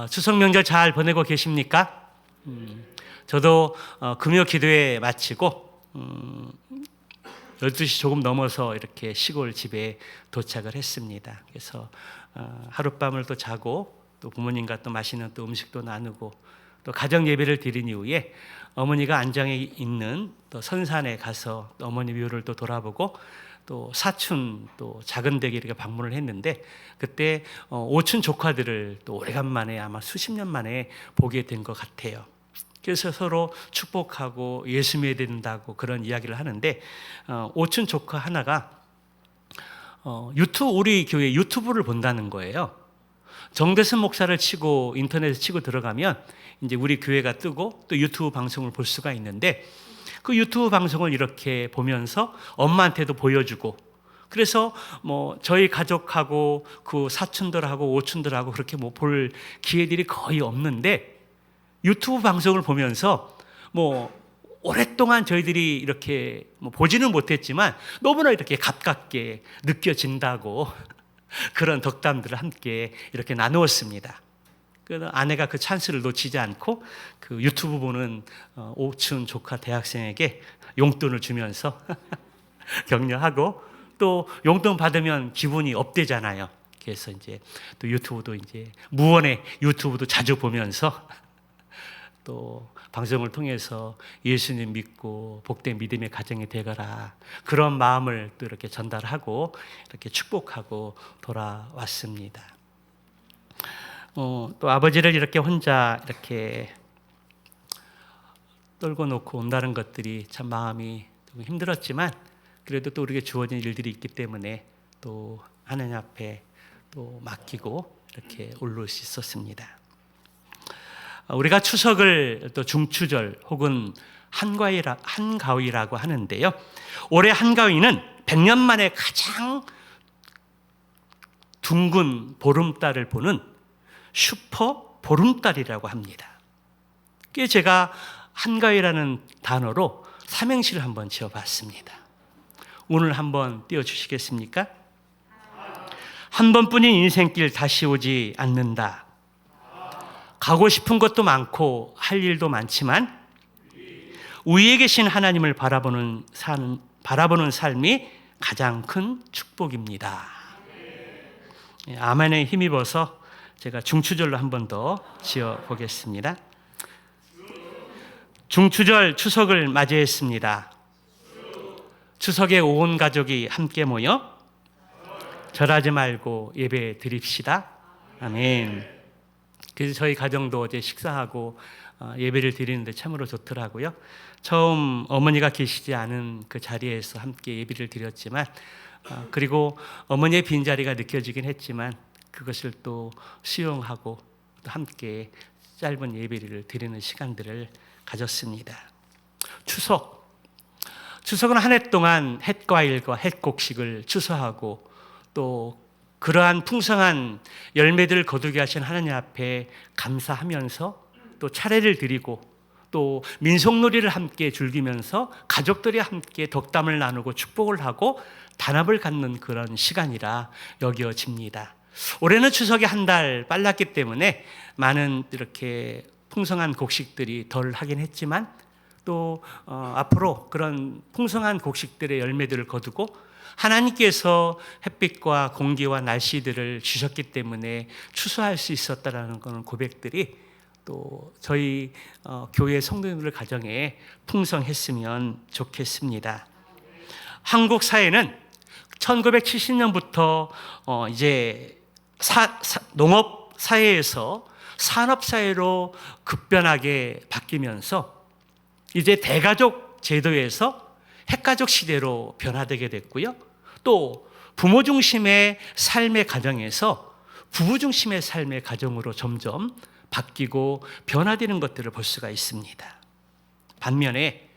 추석 명절 잘 보내고 계십니까? 저도 금요 기도회 마치고 12시 조금 넘어서 이렇게 시골 집에 도착을 했습니다. 그래서 하룻밤을 또 자고 또 부모님과 또 맛있는 또 음식도 나누고 또 가정 예배를 드린 이후에 어머니가 안장에 있는 또 선산에 가서 또 어머니 묘를 또 돌아보고 또 사촌 또 작은 댁에 이렇게 방문을 했는데 그때 오촌 조카들을 또 오래간만에 아마 수십 년 만에 보게 된 것 같아요. 그래서 서로 축복하고 예수 믿어야 된다고 그런 이야기를 하는데 오촌 조카 하나가 우리 교회 유튜브를 본다는 거예요. 정대선 목사를 치고 인터넷에 치고 들어가면 이제 우리 교회가 뜨고 또 유튜브 방송을 볼 수가 있는데 그 유튜브 방송을 이렇게 보면서 엄마한테도 보여주고 그래서 뭐 저희 가족하고 그 사촌들하고 오촌들하고 그렇게 뭐 볼 기회들이 거의 없는데 유튜브 방송을 보면서 뭐 오랫동안 저희들이 이렇게 뭐 보지는 못했지만 너무나 이렇게 가깝게 느껴진다고 그런 덕담들을 함께 이렇게 나누었습니다. 그래서 아내가 그 찬스를 놓치지 않고 그 유튜브 보는 오촌 조카 대학생에게 용돈을 주면서 격려하고 또 용돈 받으면 기분이 업되잖아요. 그래서 이제 또 유튜브도 이제 무언의 유튜브도 자주 보면서 또 방송을 통해서 예수님 믿고 복된 믿음의 가정이 되거라 그런 마음을 또 이렇게 전달하고 이렇게 축복하고 돌아왔습니다. 또 아버지를 이렇게 혼자 이렇게 떨고 놓고 온다는 것들이 참 마음이 좀 힘들었지만 그래도 또 우리에게 주어진 일들이 있기 때문에 또 하나님 앞에 또 맡기고 이렇게 올릴 수 있었습니다. 우리가 추석을 또 중추절 혹은 한가위라고 하는데요. 올해 한가위는 100년 만에 가장 둥근 보름달을 보는 슈퍼 보름달이라고 합니다. 그래서 제가 한가위라는 단어로 삼행시를 한번 지어봤습니다. 오늘 한번 띄워주시겠습니까? 한 번뿐인 인생길 다시 오지 않는다. 가고 싶은 것도 많고 할 일도 많지만 위에 계신 하나님을 바라보는 삶이 가장 큰 축복입니다. 아멘에 힘입어서 제가 중추절로 한 번 더 지어보겠습니다. 중추절 추석을 맞이했습니다. 추석에 온 가족이 함께 모여 절하지 말고 예배 드립시다. 아멘. 그래서 저희 가정도 어제 식사하고 예배를 드리는데 참으로 좋더라고요. 처음 어머니가 계시지 않은 그 자리에서 함께 예배를 드렸지만 그리고 어머니의 빈자리가 느껴지긴 했지만 그것을 또 수용하고 또 함께 짧은 예배를 드리는 시간들을 가졌습니다. 추석은 한 해 동안 햇과일과 햇곡식을 추수하고 또 그러한 풍성한 열매들을 거두게 하신 하나님 앞에 감사하면서 또 차례를 드리고 또 민속놀이를 함께 즐기면서 가족들이 함께 덕담을 나누고 축복을 하고 단합을 갖는 그런 시간이라 여겨집니다. 올해는 추석이 한 달 빨랐기 때문에 많은 이렇게 풍성한 곡식들이 덜 하긴 했지만 또 앞으로 그런 풍성한 곡식들의 열매들을 거두고 하나님께서 햇빛과 공기와 날씨들을 주셨기 때문에 추수할 수 있었다라는 그런 고백들이 또 저희 교회 성도님들 가정에 풍성했으면 좋겠습니다. 한국 사회는 1970년부터 이제 농업 사회에서 산업 사회로 급변하게 바뀌면서 이제 대가족 제도에서 핵가족 시대로 변화되게 됐고요. 또 부모 중심의 삶의 가정에서 부부 중심의 삶의 가정으로 점점 바뀌고 변화되는 것들을 볼 수가 있습니다. 반면에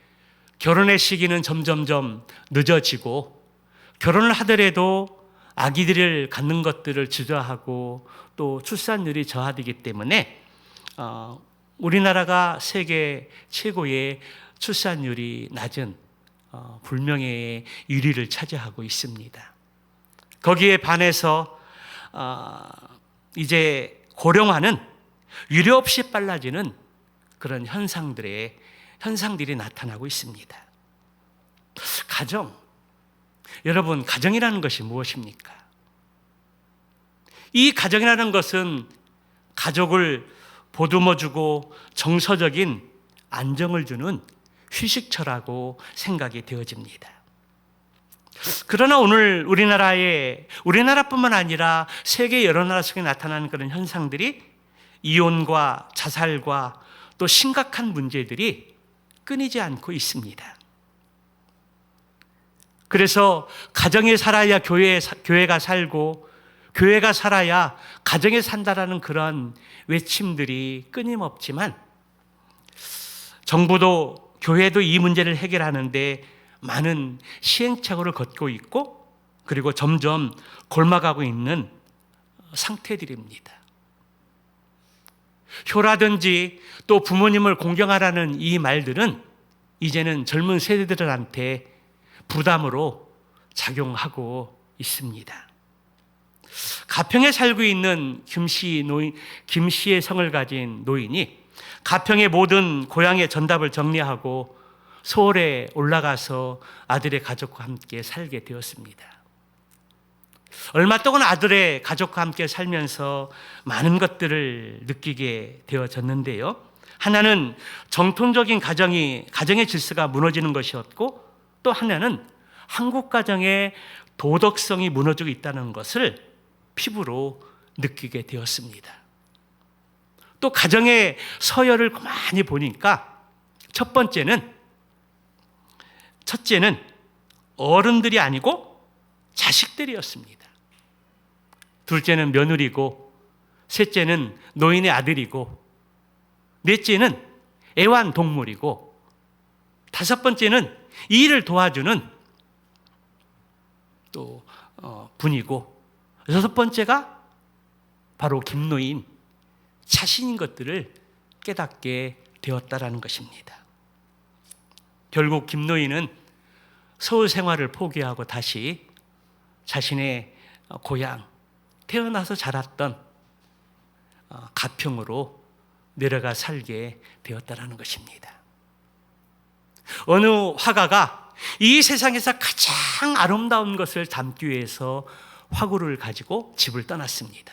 결혼의 시기는 점점점 늦어지고 결혼을 하더라도 아기들을 갖는 것들을 주저하고 또 출산율이 저하되기 때문에 우리나라가 세계 최고의 출산율이 낮은 불명예의 1위를 차지하고 있습니다. 거기에 반해서 이제 고령화는 유례 없이 빨라지는 그런 현상들이 나타나고 있습니다. 가정, 여러분, 가정이라는 것이 무엇입니까? 이 가정이라는 것은 가족을 보듬어주고 정서적인 안정을 주는 휴식처라고 생각이 되어집니다. 그러나 오늘 우리나라뿐만 아니라 세계 여러 나라 속에 나타나는 그런 현상들이 이혼과 자살과 또 심각한 문제들이 끊이지 않고 있습니다. 그래서 가정이 살아야 교회가 살고 교회가 살아야 가정이 산다라는 그런 외침들이 끊임없지만 정부도 교회도 이 문제를 해결하는데 많은 시행착오를 걷고 있고 그리고 점점 골마가고 있는 상태들입니다. 효라든지 또 부모님을 공경하라는 이 말들은 이제는 젊은 세대들한테 부담으로 작용하고 있습니다. 가평에 살고 있는 김씨의 성을 가진 노인이 가평의 모든 고향의 전답을 정리하고 서울에 올라가서 아들의 가족과 함께 살게 되었습니다. 얼마 동안 아들의 가족과 함께 살면서 많은 것들을 느끼게 되어졌는데요. 하나는 정통적인 가정의 질서가 무너지는 것이었고 또 하나는 한국 가정의 도덕성이 무너지고 있다는 것을 피부로 느끼게 되었습니다. 또 가정의 서열을 많이 보니까 첫째는 어른들이 아니고 자식들이었습니다. 둘째는 며느리고 셋째는 노인의 아들이고 넷째는 애완동물이고 다섯 번째는 이 일을 도와주는 또 분이고 여섯 번째가 바로 김노인 자신인 것들을 깨닫게 되었다라는 것입니다. 결국 김노인은 서울 생활을 포기하고 다시 자신의 고향, 태어나서 자랐던 가평으로 내려가 살게 되었다라는 것입니다. 어느 화가가 이 세상에서 가장 아름다운 것을 담기 위해서 화구를 가지고 집을 떠났습니다.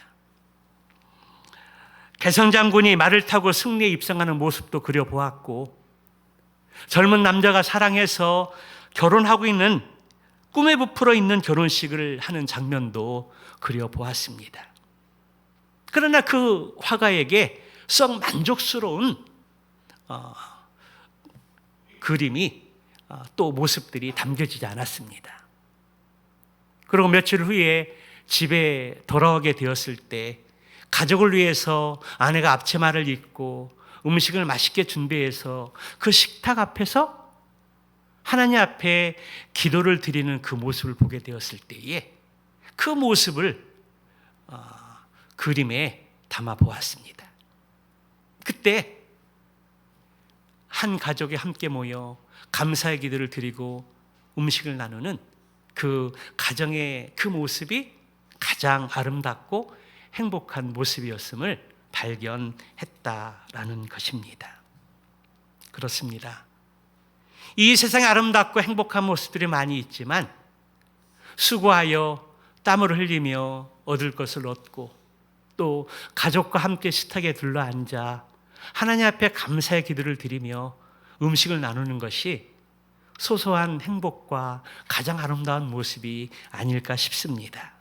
개성장군이 말을 타고 승리에 입성하는 모습도 그려보았고 젊은 남자가 사랑해서 결혼하고 있는 꿈에 부풀어 있는 결혼식을 하는 장면도 그려보았습니다. 그러나 그 화가에게 썩 만족스러운 그림이 또 모습들이 담겨지지 않았습니다. 그리고 며칠 후에 집에 돌아오게 되었을 때 가족을 위해서 아내가 앞치마를 입고 음식을 맛있게 준비해서 그 식탁 앞에서 하나님 앞에 기도를 드리는 그 모습을 보게 되었을 때에 그 모습을 그림에 담아 보았습니다. 그때 한 가족이 함께 모여 감사의 기도를 드리고 음식을 나누는 그 가정의 그 모습이 가장 아름답고 행복한 모습이었음을 발견했다라는 것입니다. 그렇습니다. 이 세상에 아름답고 행복한 모습들이 많이 있지만 수고하여 땀을 흘리며 얻을 것을 얻고 또 가족과 함께 식탁에 둘러앉아 하나님 앞에 감사의 기도를 드리며 음식을 나누는 것이 소소한 행복과 가장 아름다운 모습이 아닐까 싶습니다.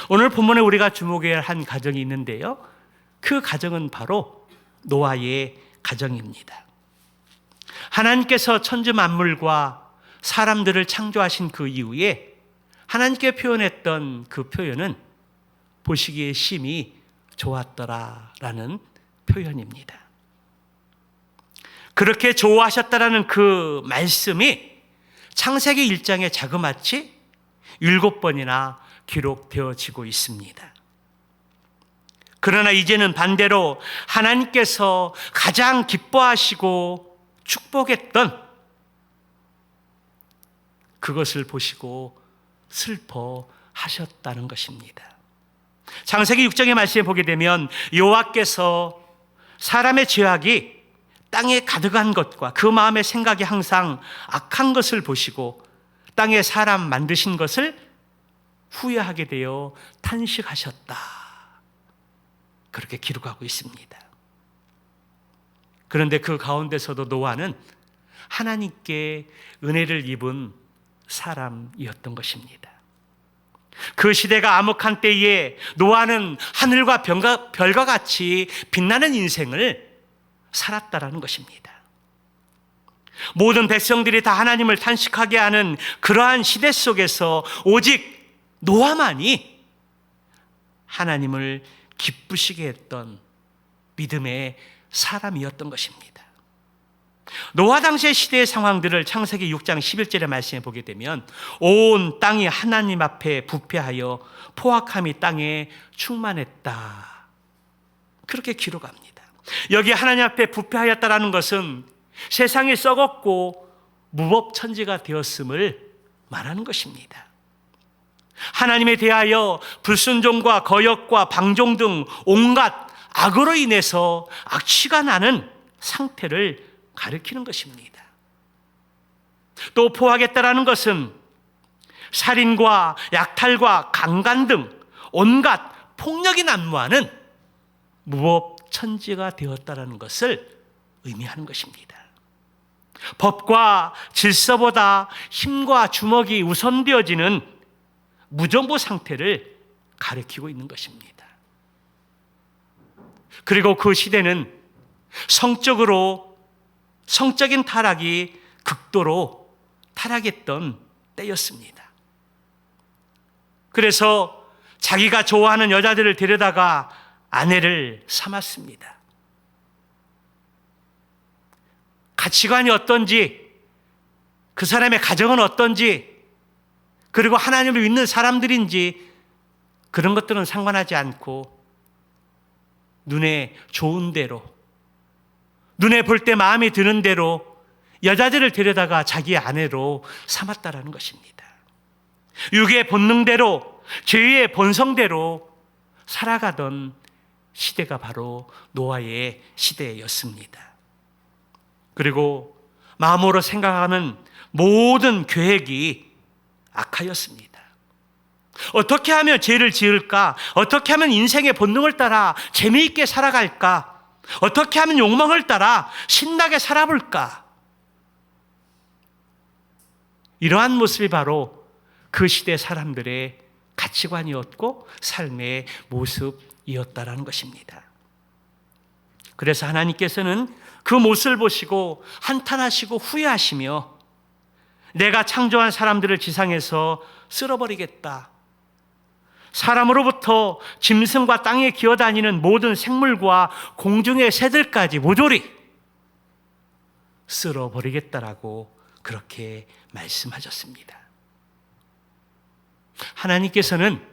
오늘 본문에 우리가 주목해야 할 한 가정이 있는데요. 그 가정은 바로 노아의 가정입니다. 하나님께서 천지 만물과 사람들을 창조하신 그 이후에 하나님께 표현했던 그 표현은 보시기에 심히 좋았더라라는 표현입니다. 그렇게 좋아하셨다라는 그 말씀이 창세기 1장에 자그마치 7번이나 기록되어지고 있습니다. 그러나 이제는 반대로 하나님께서 가장 기뻐하시고 축복했던 그것을 보시고 슬퍼하셨다는 것입니다. 창세기 6장의 말씀에 보게 되면 여호와께서 사람의 죄악이 땅에 가득한 것과 그 마음의 생각이 항상 악한 것을 보시고 땅에 사람 만드신 것을 후회하게 되어 탄식하셨다. 그렇게 기록하고 있습니다. 그런데 그 가운데서도 노아는 하나님께 은혜를 입은 사람이었던 것입니다. 그 시대가 암흑한 때에 노아는 하늘과 별과 같이 빛나는 인생을 살았다라는 것입니다. 모든 백성들이 다 하나님을 탄식하게 하는 그러한 시대 속에서 오직 노아만이 하나님을 기쁘시게 했던 믿음의 사람이었던 것입니다. 노아 당시의 시대의 상황들을 창세기 6장 11절의 말씀에 보게 되면 온 땅이 하나님 앞에 부패하여 포악함이 땅에 충만했다. 그렇게 기록합니다. 여기 하나님 앞에 부패하였다라는 것은 세상이 썩었고 무법천지가 되었음을 말하는 것입니다. 하나님에 대하여 불순종과 거역과 방종 등 온갖 악으로 인해서 악취가 나는 상태를 가리키는 것입니다. 또 포악했다라는 것은 살인과 약탈과 강간 등 온갖 폭력이 난무하는 무법천지가 되었다라는 것을 의미하는 것입니다. 법과 질서보다 힘과 주먹이 우선되어지는 무정부 상태를 가리키고 있는 것입니다. 그리고 그 시대는 성적인 타락이 극도로 타락했던 때였습니다. 그래서 자기가 좋아하는 여자들을 데려다가 아내를 삼았습니다. 가치관이 어떤지, 그 사람의 가정은 어떤지, 그리고 하나님을 믿는 사람들인지 그런 것들은 상관하지 않고 눈에 좋은 대로, 눈에 볼 때 마음에 드는 대로 여자들을 데려다가 자기의 아내로 삼았다라는 것입니다. 육의 본능대로, 죄의 본성대로 살아가던 시대가 바로 노아의 시대였습니다. 그리고 마음으로 생각하는 모든 계획이 악하였습니다. 어떻게 하면 죄를 지을까? 어떻게 하면 인생의 본능을 따라 재미있게 살아갈까? 어떻게 하면 욕망을 따라 신나게 살아볼까? 이러한 모습이 바로 그 시대 사람들의 가치관이었고 삶의 모습이었다라는 것입니다. 그래서 하나님께서는 그 모습을 보시고 한탄하시고 후회하시며 내가 창조한 사람들을 지상에서 쓸어버리겠다. 사람으로부터 짐승과 땅에 기어다니는 모든 생물과 공중의 새들까지 모조리 쓸어버리겠다라고 그렇게 말씀하셨습니다. 하나님께서는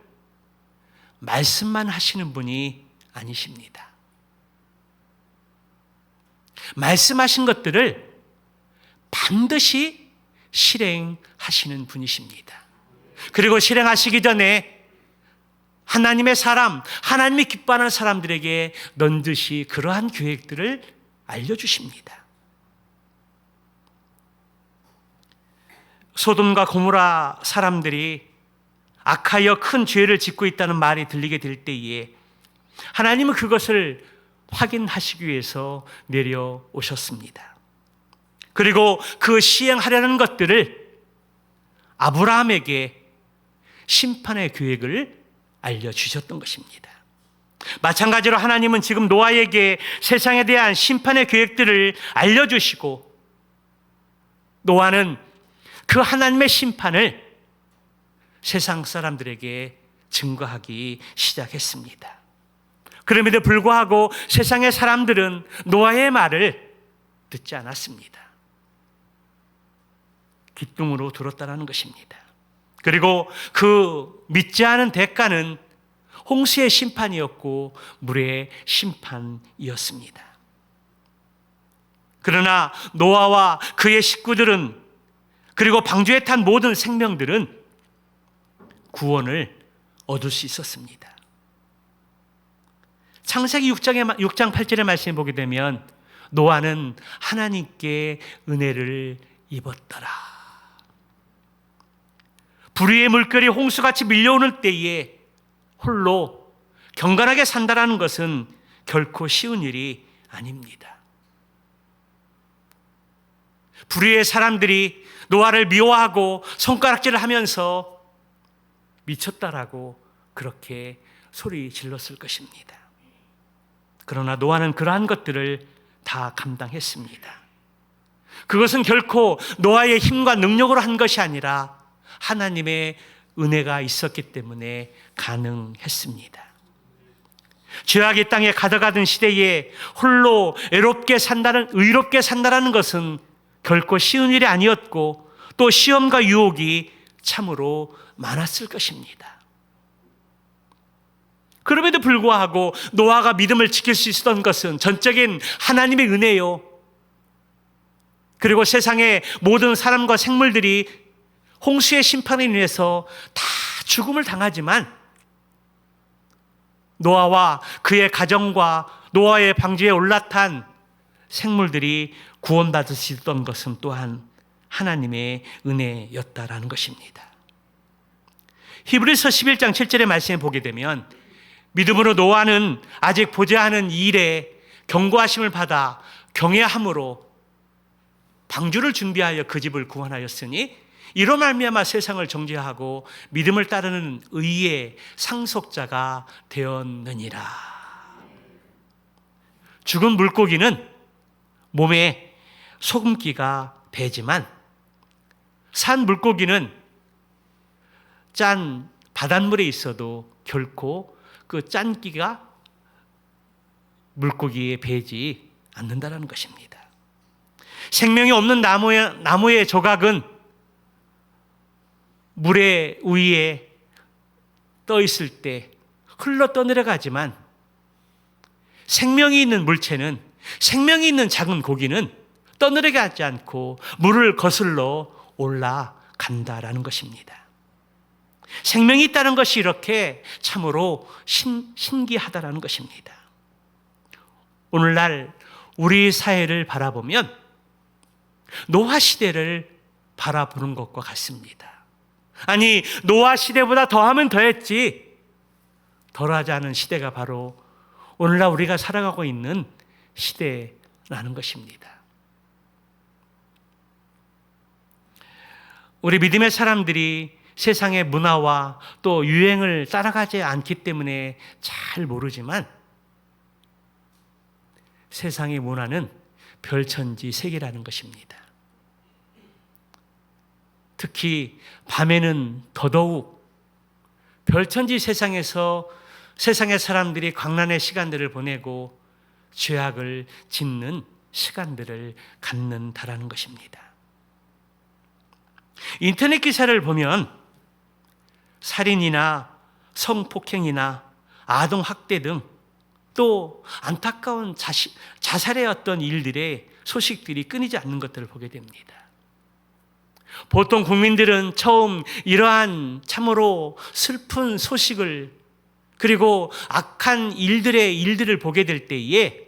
말씀만 하시는 분이 아니십니다. 말씀하신 것들을 반드시 실행하시는 분이십니다. 그리고 실행하시기 전에 하나님의 사람, 하나님이 기뻐하는 사람들에게 넌지시 그러한 계획들을 알려주십니다. 소돔과 고모라 사람들이 악하여 큰 죄를 짓고 있다는 말이 들리게 될 때에 하나님은 그것을 확인하시기 위해서 내려오셨습니다. 그리고 그 시행하려는 것들을 아브라함에게 심판의 계획을 알려주셨던 것입니다. 마찬가지로 하나님은 지금 노아에게 세상에 대한 심판의 계획들을 알려주시고 노아는 그 하나님의 심판을 세상 사람들에게 증거하기 시작했습니다. 그럼에도 불구하고 세상의 사람들은 노아의 말을 듣지 않았습니다. 기뚱으로 들었다는 것입니다. 그리고 그 믿지 않은 대가는 홍수의 심판이었고 물의 심판이었습니다. 그러나 노아와 그의 식구들은 그리고 방주에 탄 모든 생명들은 구원을 얻을 수 있었습니다. 창세기 6장 8절의 말씀에 보게 되면 노아는 하나님께 은혜를 입었더라. 불의의 물결이 홍수같이 밀려오는 때에 홀로 경건하게 산다라는 것은 결코 쉬운 일이 아닙니다. 불의의 사람들이 노아를 미워하고 손가락질을 하면서 미쳤다라고 그렇게 소리 질렀을 것입니다. 그러나 노아는 그러한 것들을 다 감당했습니다. 그것은 결코 노아의 힘과 능력으로 한 것이 아니라 하나님의 은혜가 있었기 때문에 가능했습니다. 죄악의 땅에 가득하던 시대에 홀로 의롭게 산다라는 것은 결코 쉬운 일이 아니었고 또 시험과 유혹이 참으로 많았을 것입니다. 그럼에도 불구하고 노아가 믿음을 지킬 수 있었던 것은 전적인 하나님의 은혜요. 그리고 세상의 모든 사람과 생물들이 홍수의 심판에 인해서 다 죽음을 당하지만 노아와 그의 가정과 노아의 방주에 올라탄 생물들이 구원받을 수 있었던 것은 또한 하나님의 은혜였다라는 것입니다. 히브리서 11장 7절의 말씀에 보게 되면 믿음으로 노아는 아직 보지 않은 일에 경고하심을 받아 경외함으로 방주를 준비하여 그 집을 구원하였으니 이로 말미암아 세상을 정죄하고 믿음을 따르는 의의 상속자가 되었느니라. 죽은 물고기는 몸에 소금기가 배지만 산 물고기는 짠 바닷물에 있어도 결코 그 짠기가 물고기에 배지 않는다는 것입니다. 생명이 없는 나무의 조각은 물의 위에 떠 있을 때 흘러 떠내려가지만 생명이 있는 물체는, 생명이 있는 작은 고기는 떠내려가지 않고 물을 거슬러 올라간다라는 것입니다. 생명이 있다는 것이 이렇게 참으로 신기하다라는 것입니다. 오늘날 우리 사회를 바라보면 노아 시대를 바라보는 것과 같습니다. 아니, 노아 시대보다 더하면 더했지 덜하지 않은 시대가 바로 오늘날 우리가 살아가고 있는 시대라는 것입니다. 우리 믿음의 사람들이 세상의 문화와 또 유행을 따라가지 않기 때문에 잘 모르지만 세상의 문화는 별천지 세계라는 것입니다. 특히 밤에는 더더욱 별천지 세상에서 세상의 사람들이 광란의 시간들을 보내고 죄악을 짓는 시간들을 갖는다라는 것입니다. 인터넷 기사를 보면 살인이나 성폭행이나 아동학대 등 또 안타까운 자살의 어떤 일들의 소식들이 끊이지 않는 것들을 보게 됩니다. 보통 국민들은 처음 이러한 참으로 슬픈 소식을 그리고 악한 일들을 보게 될 때에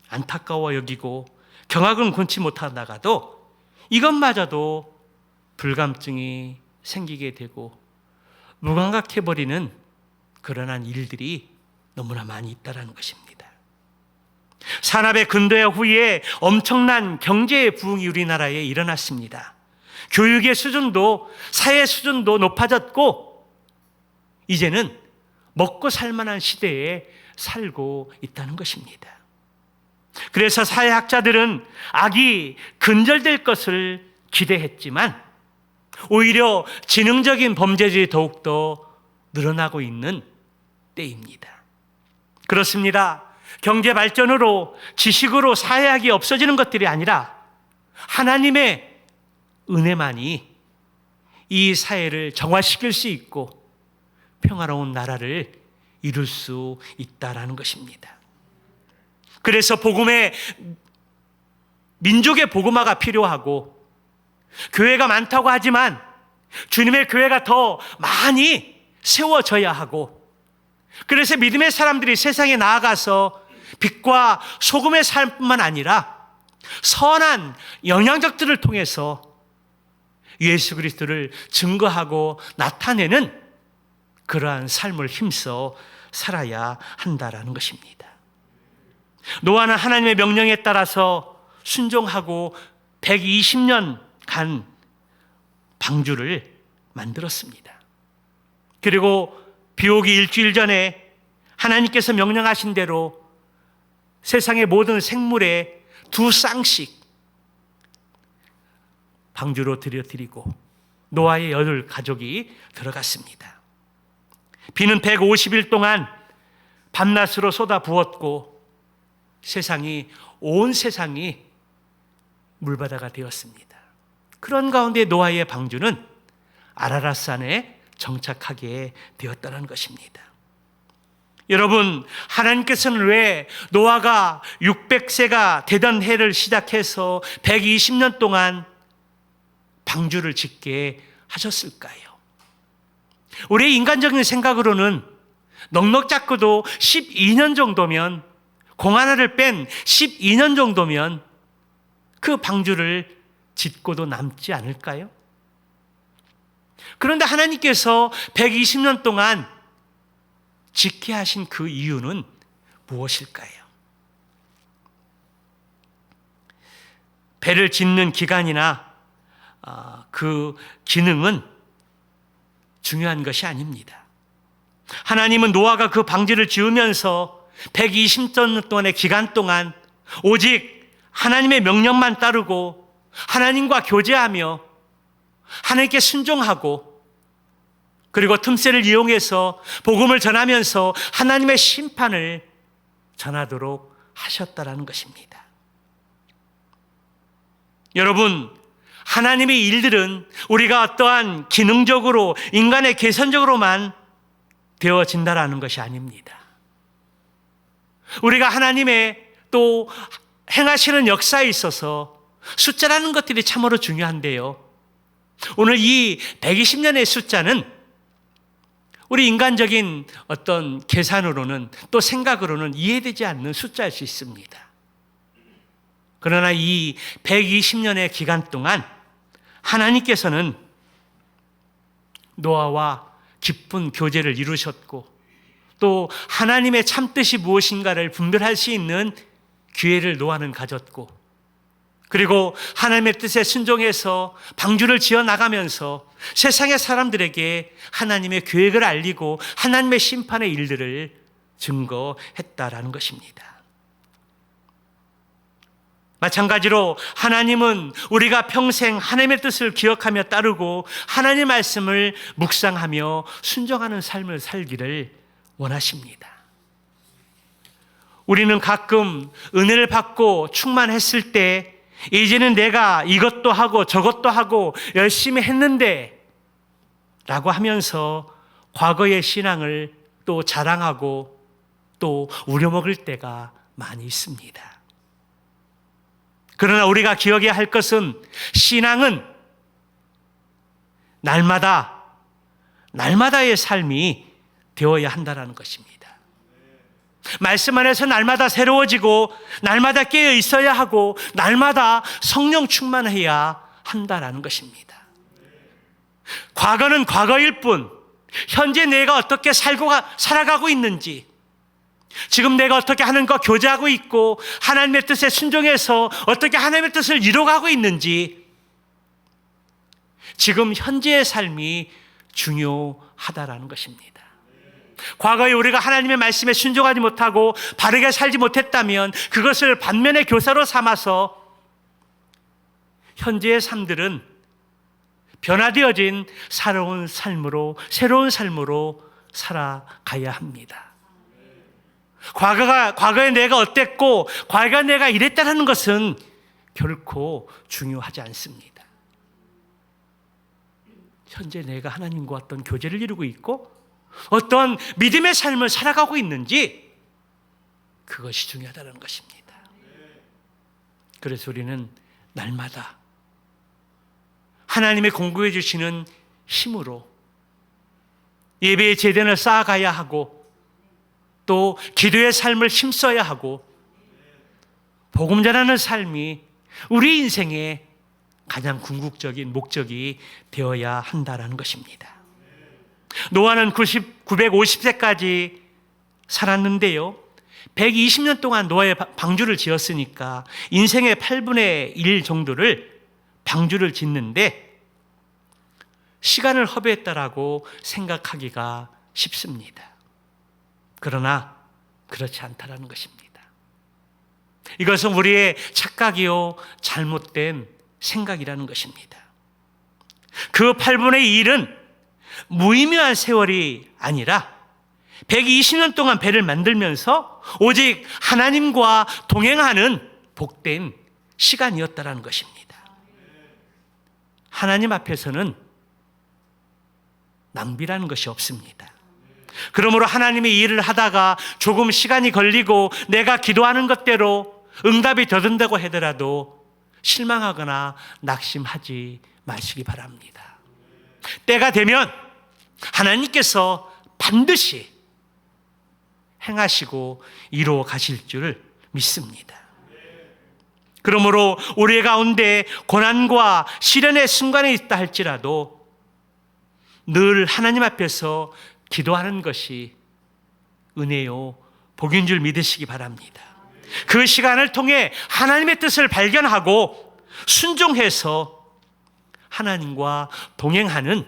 안타까워 여기고 경악은 금치 못하다가도 이것마저도 불감증이 생기게 되고 무감각해버리는 그러한 일들이 너무나 많이 있다는 것입니다. 산업의 근대화 후에 엄청난 경제의 부흥이 우리나라에 일어났습니다. 교육의 수준도 사회 수준도 높아졌고 이제는 먹고 살만한 시대에 살고 있다는 것입니다. 그래서 사회학자들은 악이 근절될 것을 기대했지만 오히려 지능적인 범죄들이 더욱더 늘어나고 있는 때입니다. 그렇습니다. 경제 발전으로 지식으로 사회학이 없어지는 것들이 아니라 하나님의 은혜만이 이 사회를 정화시킬 수 있고 평화로운 나라를 이룰 수 있다라는 것입니다. 그래서 민족의 복음화가 필요하고 교회가 많다고 하지만 주님의 교회가 더 많이 세워져야 하고 그래서 믿음의 사람들이 세상에 나아가서 빛과 소금의 삶뿐만 아니라 선한 영향력들을 통해서 예수 그리스도를 증거하고 나타내는 그러한 삶을 힘써 살아야 한다라는 것입니다. 노아는 하나님의 명령에 따라서 순종하고 120년간 방주를 만들었습니다. 그리고 비오기 일주일 전에 하나님께서 명령하신 대로 세상의 모든 생물에 2쌍씩 방주로 들여드리고 노아의 8가족이 들어갔습니다. 비는 150일 동안 밤낮으로 쏟아 부었고 온 세상이 물바다가 되었습니다. 그런 가운데 노아의 방주는 아라랏산에 정착하게 되었다는 것입니다. 여러분, 하나님께서는 왜 노아가 600세가 되던 해를 시작해서 120년 동안 방주를 짓게 하셨을까요? 우리의 인간적인 생각으로는 넉넉 잡고도 12년 정도면, 공 하나를 뺀 12년 정도면 그 방주를 짓고도 남지 않을까요? 그런데 하나님께서 120년 동안 짓게 하신 그 이유는 무엇일까요? 배를 짓는 기간이나 그 기능은 중요한 것이 아닙니다. 하나님은 노아가 그 방주를 지으면서 120년 동안의 기간 동안 오직 하나님의 명령만 따르고 하나님과 교제하며 하나님께 순종하고 그리고 틈새를 이용해서 복음을 전하면서 하나님의 심판을 전하도록 하셨다라는 것입니다. 여러분, 하나님의 일들은 우리가 어떠한 기능적으로 인간의 계산적으로만 되어진다라는 것이 아닙니다. 우리가 하나님의 또 행하시는 역사에 있어서 숫자라는 것들이 참으로 중요한데요. 오늘 이 120년의 숫자는 우리 인간적인 어떤 계산으로는 또 생각으로는 이해되지 않는 숫자일 수 있습니다. 그러나 이 120년의 기간 동안 하나님께서는 노아와 깊은 교제를 이루셨고 또 하나님의 참뜻이 무엇인가를 분별할 수 있는 기회를 노아는 가졌고 그리고 하나님의 뜻에 순종해서 방주를 지어 나가면서 세상의 사람들에게 하나님의 계획을 알리고 하나님의 심판의 일들을 증거했다라는 것입니다. 마찬가지로 하나님은 우리가 평생 하나님의 뜻을 기억하며 따르고 하나님의 말씀을 묵상하며 순종하는 삶을 살기를 원하십니다. 우리는 가끔 은혜를 받고 충만했을 때 이제는 내가 이것도 하고 저것도 하고 열심히 했는데 라고 하면서 과거의 신앙을 또 자랑하고 또 우려먹을 때가 많이 있습니다. 그러나 우리가 기억해야 할 것은 신앙은 날마다의 삶이 되어야 한다는 것입니다. 말씀 안에서 날마다 새로워지고 날마다 깨어 있어야 하고 날마다 성령 충만해야 한다는 것입니다. 과거는 과거일 뿐 현재 내가 어떻게 살아가고 있는지 지금 내가 어떻게 하나님과 교제하고 있고 하나님의 뜻에 순종해서 어떻게 하나님의 뜻을 이루어가고 있는지 지금 현재의 삶이 중요하다라는 것입니다. 과거에 우리가 하나님의 말씀에 순종하지 못하고 바르게 살지 못했다면 그것을 반면의 교사로 삼아서 현재의 삶들은 변화되어진 새로운 삶으로 살아가야 합니다. 과거에 내가 어땠고 과거에 내가 이랬다는 것은 결코 중요하지 않습니다. 현재 내가 하나님과 어떤 교제를 이루고 있고 어떤 믿음의 삶을 살아가고 있는지 그것이 중요하다는 것입니다. 그래서 우리는 날마다 하나님의 공급해 주시는 힘으로 예배의 제단을 쌓아가야 하고 또 기도의 삶을 힘써야 하고 복음 전하는 삶이 우리 인생의 가장 궁극적인 목적이 되어야 한다라는 것입니다. 노아는 950세까지 살았는데요. 120년 동안 노아의 방주를 지었으니까 인생의 8분의 1 정도를 방주를 짓는데 시간을 허비했다라고 생각하기가 쉽습니다. 그러나 그렇지 않다라는 것입니다. 이것은 우리의 착각이요 잘못된 생각이라는 것입니다. 그 8분의 1은 무의미한 세월이 아니라 120년 동안 배를 만들면서 오직 하나님과 동행하는 복된 시간이었다라는 것입니다. 하나님 앞에서는 낭비라는 것이 없습니다. 그러므로 하나님의 일을 하다가 조금 시간이 걸리고 내가 기도하는 것대로 응답이 더딘다고 하더라도 실망하거나 낙심하지 마시기 바랍니다. 때가 되면 하나님께서 반드시 행하시고 이루어 가실 줄 믿습니다. 그러므로 우리 가운데 고난과 시련의 순간에 있다 할지라도 늘 하나님 앞에서 기도하는 것이 은혜요 복인 줄 믿으시기 바랍니다. 그 시간을 통해 하나님의 뜻을 발견하고 순종해서 하나님과 동행하는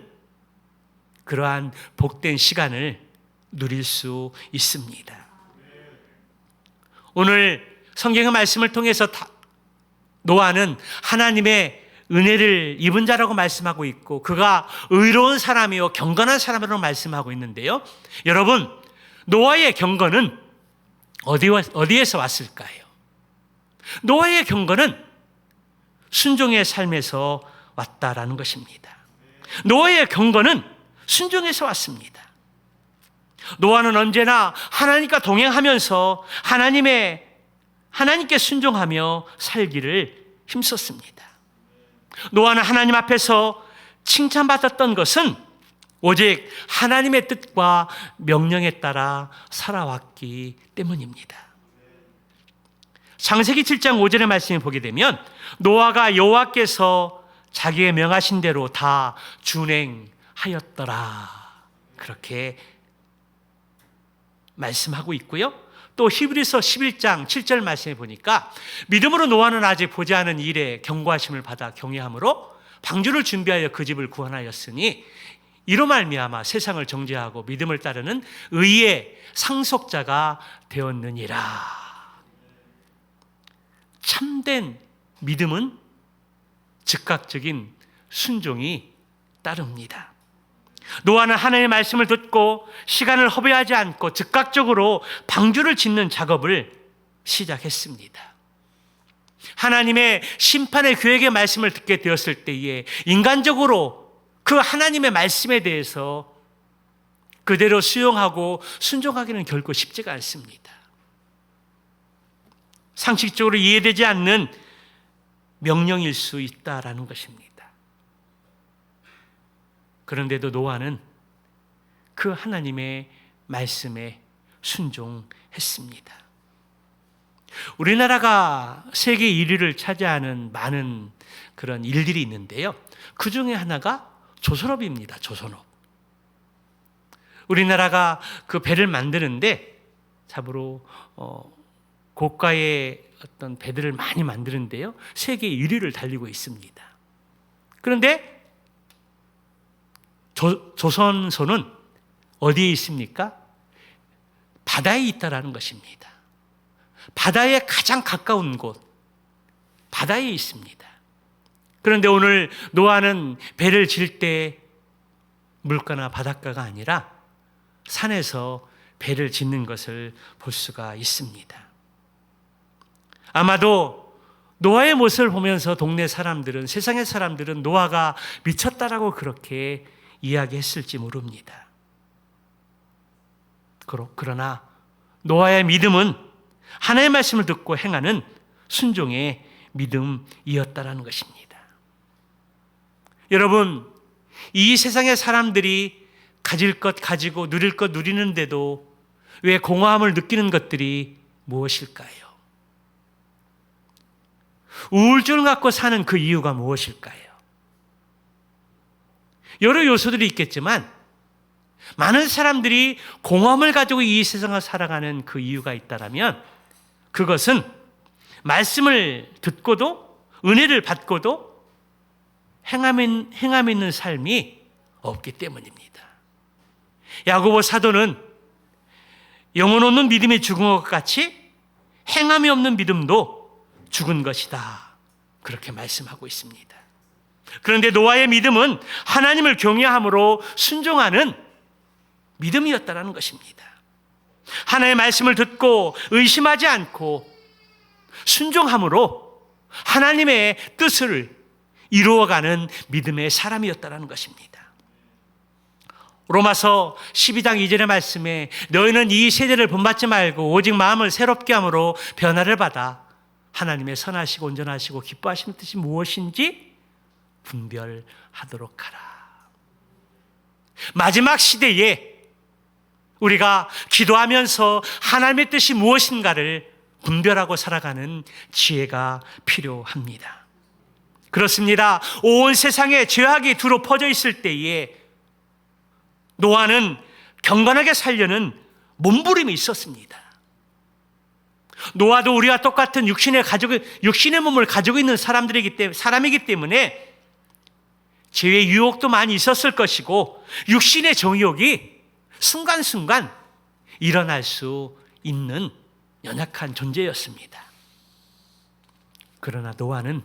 그러한 복된 시간을 누릴 수 있습니다. 오늘 성경의 말씀을 통해서 노아는 하나님의 은혜를 입은 자라고 말씀하고 있고 그가 의로운 사람이요 경건한 사람으로 말씀하고 있는데요. 여러분, 노아의 경건은 어디에서 왔을까요? 노아의 경건은 순종의 삶에서 왔다라는 것입니다. 노아의 경건은 순종에서 왔습니다. 노아는 언제나 하나님과 동행하면서 하나님께 순종하며 살기를 힘썼습니다. 노아는 하나님 앞에서 칭찬받았던 것은 오직 하나님의 뜻과 명령에 따라 살아왔기 때문입니다. 창세기 7장 5절의 말씀을 보게 되면 노아가 여호와께서 자기의 명하신 대로 다 준행하였더라 그렇게 말씀하고 있고요. 또 히브리서 11장 7절 말씀에 보니까 믿음으로 노아는 아직 보지 않은 일에 경고하심을 받아 경외함으로 방주를 준비하여 그 집을 구원하였으니 이로 말미암아 세상을 정죄하고 믿음을 따르는 의의 상속자가 되었느니라. 참된 믿음은 즉각적인 순종이 따릅니다. 노아는 하나님의 말씀을 듣고 시간을 허비하지 않고 즉각적으로 방주를 짓는 작업을 시작했습니다. 하나님의 심판의 계획의 말씀을 듣게 되었을 때에 인간적으로 그 하나님의 말씀에 대해서 그대로 수용하고 순종하기는 결코 쉽지가 않습니다. 상식적으로 이해되지 않는 명령일 수 있다라는 것입니다. 그런데도 노아는 그 하나님의 말씀에 순종했습니다. 우리나라가 세계 1위를 차지하는 많은 그런 일들이 있는데요. 그 중에 하나가 조선업입니다. 조선업. 우리나라가 그 배를 만드는데 참으로 고가의 어떤 배들을 많이 만드는데요. 세계 1위를 달리고 있습니다. 그런데 조선소는 어디에 있습니까? 바다에 있다라는 것입니다. 바다에 가장 가까운 곳, 바다에 있습니다. 그런데 오늘 노아는 배를 질 때 물가나 바닷가가 아니라 산에서 배를 짓는 것을 볼 수가 있습니다. 아마도 노아의 모습을 보면서 동네 사람들은, 세상의 사람들은 노아가 미쳤다라고 그렇게 이야기했을지 모릅니다. 그러나 노아의 믿음은 하나님의 말씀을 듣고 행하는 순종의 믿음이었다라는 것입니다. 여러분, 이 세상의 사람들이 가질 것 가지고 누릴 것 누리는데도 왜 공허함을 느끼는 것들이 무엇일까요? 우울증을 갖고 사는 그 이유가 무엇일까요? 여러 요소들이 있겠지만 많은 사람들이 공허함을 가지고 이 세상을 살아가는 그 이유가 있다면 그것은 말씀을 듣고도 은혜를 받고도 행함 있는 삶이 없기 때문입니다. 야고보 사도는 영혼 없는 믿음이 죽은 것 같이 행함이 없는 믿음도 죽은 것이다, 그렇게 말씀하고 있습니다. 그런데 노아의 믿음은 하나님을 경외함으로 순종하는 믿음이었다는 것입니다. 하나님의 말씀을 듣고 의심하지 않고 순종함으로 하나님의 뜻을 이루어가는 믿음의 사람이었다는 것입니다. 로마서 12장 2절의 말씀에 너희는 이 세대를 본받지 말고 오직 마음을 새롭게 함으로 변화를 받아 하나님의 선하시고 온전하시고 기뻐하시는 뜻이 무엇인지 분별하도록 하라. 마지막 시대에 우리가 기도하면서 하나님의 뜻이 무엇인가를 분별하고 살아가는 지혜가 필요합니다. 그렇습니다. 온 세상에 죄악이 두루 퍼져 있을 때에 노아는 경건하게 살려는 몸부림이 있었습니다. 노아도 우리와 똑같은 육신의 몸을 가지고 있는 사람이기 때문에 죄의 유혹도 많이 있었을 것이고 육신의 정욕이 순간순간 일어날 수 있는 연약한 존재였습니다. 그러나 노아는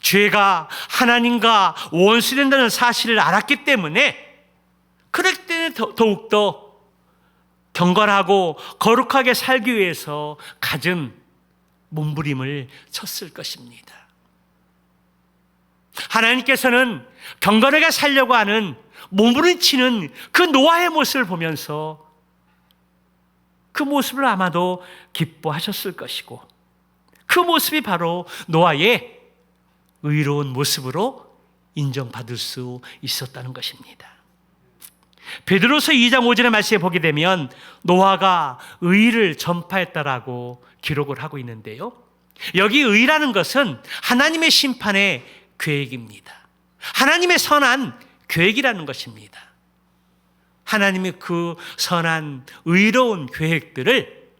죄가 하나님과 원수된다는 사실을 알았기 때문에 그럴 때는 더욱더 경건하고 거룩하게 살기 위해서 갖은 몸부림을 쳤을 것입니다. 하나님께서는 경건하게 살려고 하는 몸부림치는 그 노아의 모습을 보면서 그 모습을 아마도 기뻐하셨을 것이고 그 모습이 바로 노아의 의로운 모습으로 인정받을 수 있었다는 것입니다. 베드로서 2장 5절의 말씀에 보게 되면 노아가 의를 전파했다라고 기록을 하고 있는데요, 여기 의라는 것은 하나님의 심판의 계획입니다. 하나님의 선한 계획이라는 것입니다. 하나님의 그 선한 의로운 계획들을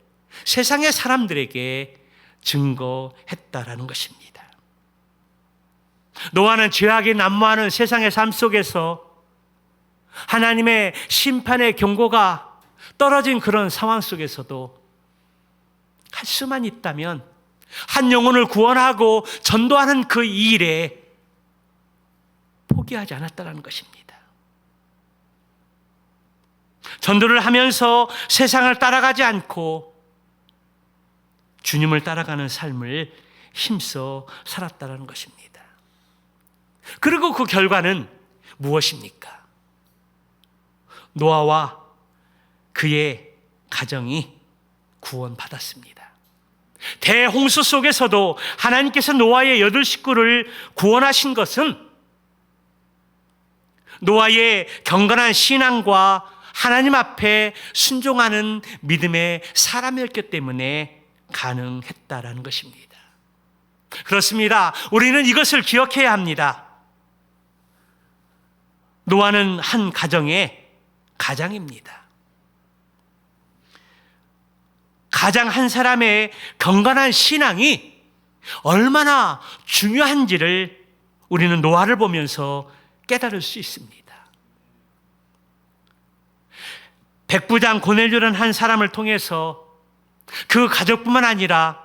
세상의 사람들에게 증거했다라는 것입니다. 노아는 죄악이 난무하는 세상의 삶 속에서 하나님의 심판의 경고가 떨어진 그런 상황 속에서도 할 수만 있다면 한 영혼을 구원하고 전도하는 그 일에 포기하지 않았다는 것입니다. 전도를 하면서 세상을 따라가지 않고 주님을 따라가는 삶을 힘써 살았다는 것입니다. 그리고 그 결과는 무엇입니까? 노아와 그의 가정이 구원받았습니다. 대홍수 속에서도 하나님께서 노아의 8 식구를 구원하신 것은 노아의 경건한 신앙과 하나님 앞에 순종하는 믿음의 사람이었기 때문에 가능했다라는 것입니다. 그렇습니다. 우리는 이것을 기억해야 합니다. 노아는 한 가정의 가장입니다. 가장 한 사람의 경건한 신앙이 얼마나 중요한지를 우리는 노아를 보면서 깨달을 수 있습니다. 백부장 고넬료라는 한 사람을 통해서 그 가족뿐만 아니라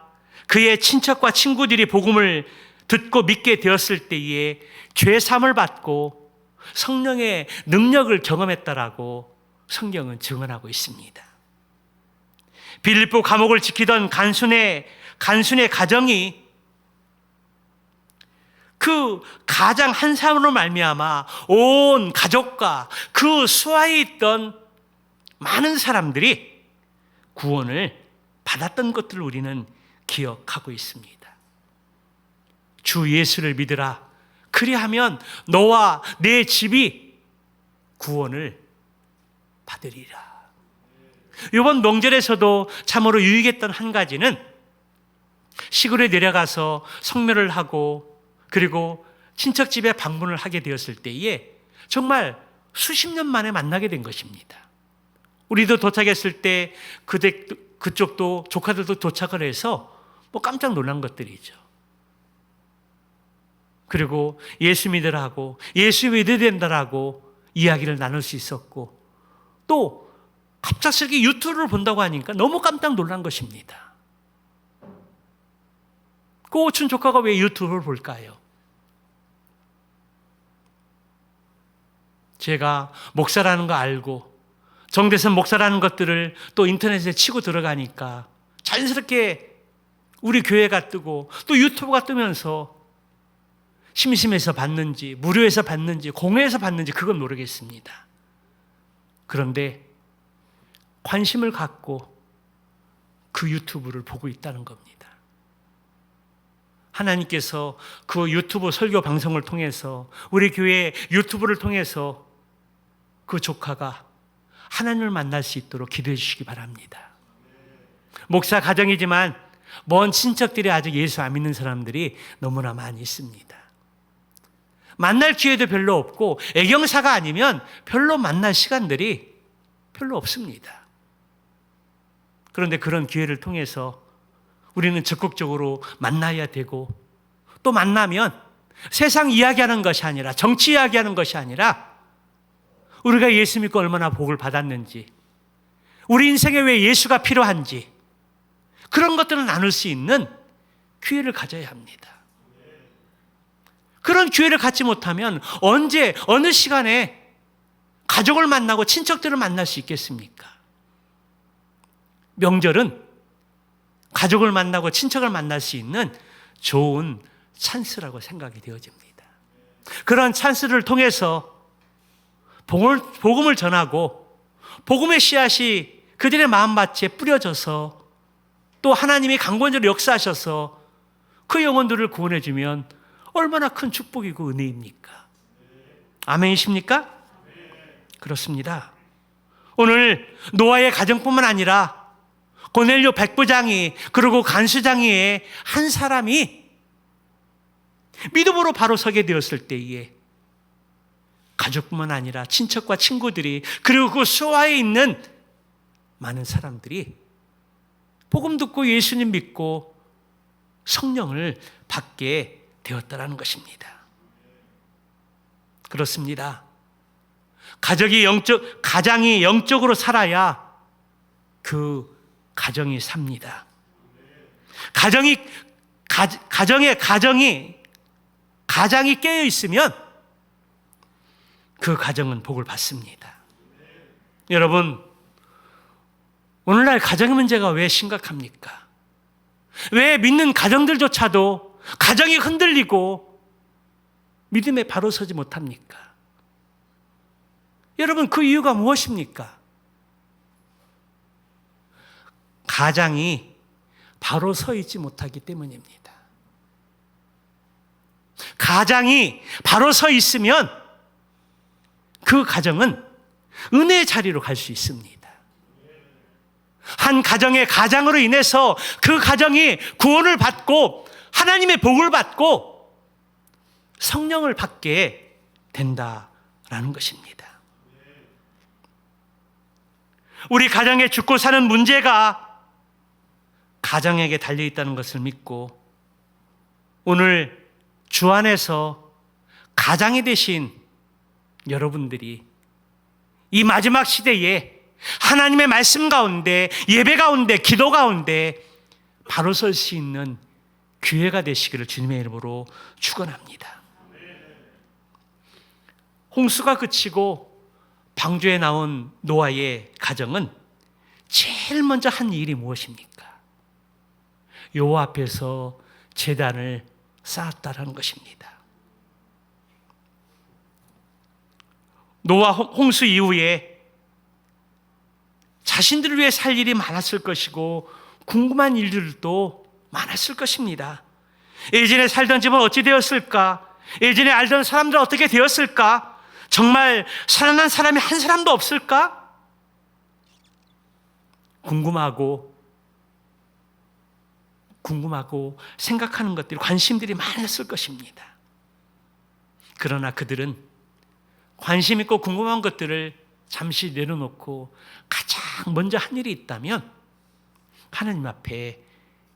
그의 친척과 친구들이 복음을 듣고 믿게 되었을 때에 죄사함을 받고 성령의 능력을 경험했다라고 성경은 증언하고 있습니다. 빌립보 감옥을 지키던 간순의 가정이 그 가장 한 사람으로 말미암아 온 가족과 그 수하에 있던 많은 사람들이 구원을 받았던 것들을 우리는 기억하고 있습니다. 주 예수를 믿으라. 그리하면 너와 내 집이 구원을 받으리라. 이번 명절에서도 참으로 유익했던 한 가지는 시골에 내려가서 성묘를 하고 그리고 친척 집에 방문을 하게 되었을 때에 정말 수십 년 만에 만나게 된 것입니다. 우리도 도착했을 때 그쪽도 조카들도 도착을 해서 깜짝 놀란 것들이죠. 그리고 예수 믿으라고 예수 믿어야 된다라고 이야기를 나눌 수 있었고 또 갑작스럽게 유튜브를 본다고 하니까 너무 깜짝 놀란 것입니다. 그 오춘 조카가 왜 유튜브를 볼까요? 제가 목사라는 거 알고 정대선 목사라는 것들을 또 인터넷에 치고 들어가니까 자연스럽게 우리 교회가 뜨고 또 유튜브가 뜨면서 심심해서 봤는지 무료에서 봤는지 공회에서 봤는지 그건 모르겠습니다. 그런데 관심을 갖고 그 유튜브를 보고 있다는 겁니다. 하나님께서 그 유튜브 설교 방송을 통해서 우리 교회 유튜브를 통해서 그 조카가 하나님을 만날 수 있도록 기도해 주시기 바랍니다. 목사 가정이지만 먼 친척들이 아직 예수 안 믿는 사람들이 너무나 많이 있습니다. 만날 기회도 별로 없고 애경사가 아니면 별로 만날 시간들이 별로 없습니다. 그런데 그런 기회를 통해서 우리는 적극적으로 만나야 되고 또 만나면 세상 이야기하는 것이 아니라 정치 이야기하는 것이 아니라 우리가 예수 믿고 얼마나 복을 받았는지 우리 인생에 왜 예수가 필요한지 그런 것들을 나눌 수 있는 기회를 가져야 합니다. 그런 기회를 갖지 못하면 언제 어느 시간에 가족을 만나고 친척들을 만날 수 있겠습니까? 명절은 가족을 만나고 친척을 만날 수 있는 좋은 찬스라고 생각이 되어집니다. 그런 찬스를 통해서 복음을 전하고 복음의 씨앗이 그들의 마음밭에 뿌려져서 또 하나님이 강권적으로 역사하셔서 그 영혼들을 구원해 주면 얼마나 큰 축복이고 은혜입니까? 아멘이십니까? 그렇습니다. 오늘 노아의 가정뿐만 아니라 고넬료 백부장이 그리고 간수장이의 한 사람이 믿음으로 바로 서게 되었을 때에 가족뿐만 아니라 친척과 친구들이 그리고 그 수하에 있는 많은 사람들이 복음 듣고 예수님 믿고 성령을 받게 되었다라는 것입니다. 그렇습니다. 가장이 영적으로 살아야 그 가정이 삽니다. 가장이 깨어 있으면 그 가정은 복을 받습니다. 여러분, 오늘날 가정의 문제가 왜 심각합니까? 왜 믿는 가정들조차도 가정이 흔들리고 믿음에 바로 서지 못합니까? 여러분, 그 이유가 무엇입니까? 가장이 바로 서 있지 못하기 때문입니다. 가장이 바로 서 있으면 그 가정은 은혜의 자리로 갈 수 있습니다. 한 가정의 가장으로 인해서 그 가정이 구원을 받고 하나님의 복을 받고 성령을 받게 된다라는 것입니다. 우리 가정에 죽고 사는 문제가 가정에게 달려있다는 것을 믿고 오늘 주 안에서 가장이 되신 여러분들이 이 마지막 시대에 하나님의 말씀 가운데 예배 가운데 기도 가운데 바로 설 수 있는 기회가 되시기를 주님의 이름으로 축원합니다. 홍수가 그치고 방주에 나온 노아의 가정은 제일 먼저 한 일이 무엇입니까? 여호와 앞에서 제단을 쌓았다라는 것입니다. 노아 홍수 이후에 자신들을 위해 살 일이 많았을 것이고 궁금한 일들도 많았을 것입니다. 예전에 살던 집은 어찌 되었을까? 예전에 알던 사람들은 어떻게 되었을까? 정말 살아난 사람이 한 사람도 없을까? 궁금하고 생각하는 것들이, 관심들이 많았을 것입니다. 그러나 그들은 관심 있고 궁금한 것들을 잠시 내려놓고 가장 먼저 한 일이 있다면 하나님 앞에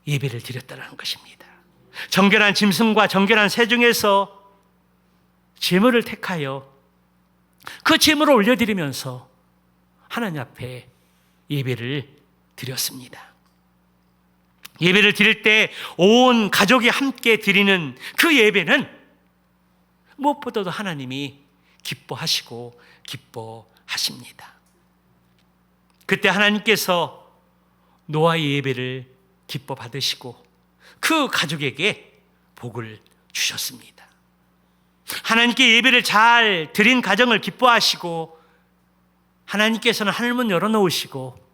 예배를 드렸다는 것입니다. 정결한 짐승과 정결한 새 중에서 제물을 택하여 그 제물을 올려드리면서 하나님 앞에 예배를 드렸습니다. 예배를 드릴 때 온 가족이 함께 드리는 그 예배는 무엇보다도 하나님이 기뻐하시고 기뻐하십니다. 그때 하나님께서 노아의 예배를 기뻐 받으시고 그 가족에게 복을 주셨습니다. 하나님께 예배를 잘 드린 가정을 기뻐하시고 하나님께서는 하늘문 열어놓으시고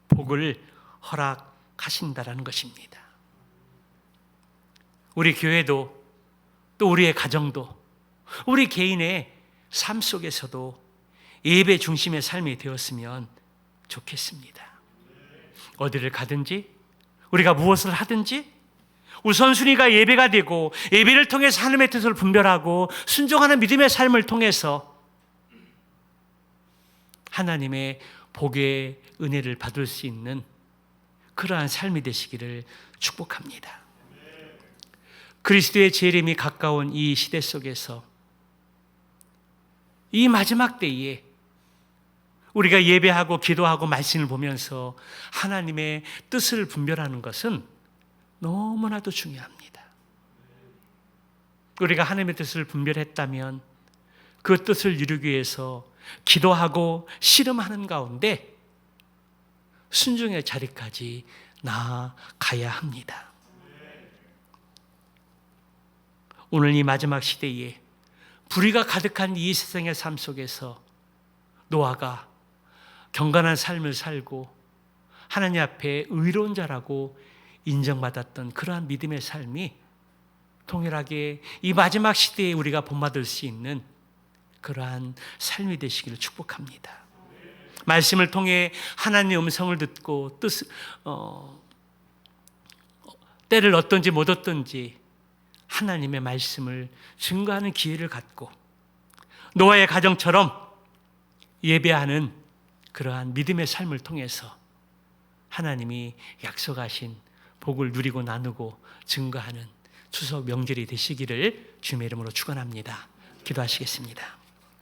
복을 허락하신다라는 것입니다. 우리 교회도 또 우리의 가정도 우리 개인의 삶 속에서도 예배 중심의 삶이 되었으면 좋겠습니다. 어디를 가든지 우리가 무엇을 하든지 우선순위가 예배가 되고 예배를 통해서 하나님의 뜻을 분별하고 순종하는 믿음의 삶을 통해서 하나님의 복의 은혜를 받을 수 있는 그러한 삶이 되시기를 축복합니다. 그리스도의 재림이 가까운 이 시대 속에서 이 마지막 때에 우리가 예배하고 기도하고 말씀을 보면서 하나님의 뜻을 분별하는 것은 너무나도 중요합니다. 우리가 하나님의 뜻을 분별했다면 그 뜻을 이루기 위해서 기도하고 씨름하는 가운데 순종의 자리까지 나아가야 합니다. 오늘 이 마지막 시대에 불의가 가득한 이 세상의 삶 속에서 노아가 경건한 삶을 살고 하나님 앞에 의로운 자라고 인정받았던 그러한 믿음의 삶이 동일하게 이 마지막 시대에 우리가 본받을 수 있는 그러한 삶이 되시기를 축복합니다. 말씀을 통해 하나님의 음성을 듣고 때를 얻든지 못 얻든지 하나님의 말씀을 증거하는 기회를 갖고 노아의 가정처럼 예배하는 그러한 믿음의 삶을 통해서 하나님이 약속하신 복을 누리고 나누고 증거하는 추석 명절이 되시기를 주님의 이름으로 축원합니다. 기도하시겠습니다.